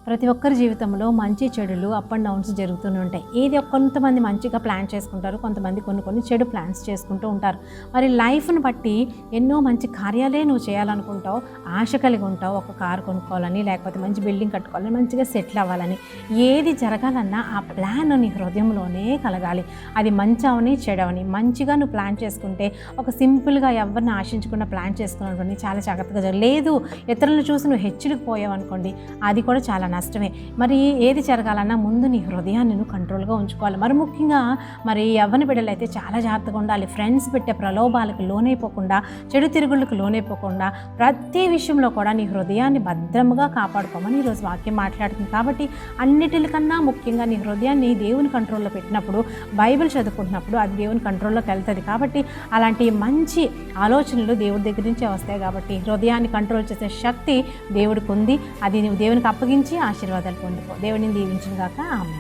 ప్రతి ఒక్కరి జీవితంలో మంచి చెడులు అప్ అండ్ డౌన్స్ జరుగుతూనే ఉంటాయి. కొంతమంది మంచిగా ప్లాన్ చేసుకుంటారు, కొంతమంది కొన్ని చెడు ప్లాన్స్ చేసుకుంటూ ఉంటారు. మరి లైఫ్ని బట్టి ఎన్నో మంచి కార్యాలే నువ్వు చేయాలనుకుంటావు, ఆశ కలిగి ఉంటావు. ఒక కారు కొనుక్కోవాలని, లేకపోతే మంచి బిల్డింగ్ కట్టుకోవాలని, మంచిగా సెటిల్ అవ్వాలని. ఏది జరగాలన్నా ఆ ప్లాన్ నీ హృదయంలోనే కలగాలి. అది మంచి అవని చెడవని మంచిగా నువ్వు ప్లాన్ చేసుకుంటే, ఒక సింపుల్గా ఎవరిని ఆశించకుండా ప్లాన్ చేసుకున్నటువంటి చాలా జాగ్రత్తగా లేదు ఇతరులను చూసి నువ్వు హెచ్చుడికి పోయావు అనుకోండి, అది కూడా చాలా నష్టమే. మరి ఏది జరగాలన్నా ముందు నీ హృదయాన్ని నువ్వు కంట్రోల్గా ఉంచుకోవాలి. మరి ముఖ్యంగా యవ్వన బిడ్డలు అయితే చాలా జాగ్రత్తగా ఉండాలి. ఫ్రెండ్స్ పెట్టే ప్రలోభాలకు లోనైపోకుండా, చెడు తిరుగుళ్ళకు లోనైపోకుండా, ప్రతి విషయంలో కూడా నీ హృదయాన్ని భద్రంగా కాపాడుకోమని ఈరోజు వాక్యం మాట్లాడుతుంది. కాబట్టి అన్నిటికన్నా ముఖ్యంగా నీ హృదయాన్ని దేవుని కంట్రోల్లో పెట్టినప్పుడు, బైబిల్ చదువుకుంటున్నప్పుడు అది దేవుని కంట్రోల్లోకి వెళ్తుంది. కాబట్టి అలాంటి మంచి ఆలోచనలు దేవుడి దగ్గర నుంచే వస్తాయి. కాబట్టి హృదయాన్ని కంట్రోల్ చేసే శక్తి దేవుడికి ఉంది. అది నువ్వు దేవునికి అప్పగించి ఆశీర్వాదాలు పొందుకో. దేవుడిని దీవించును గాక. ఆమేన్.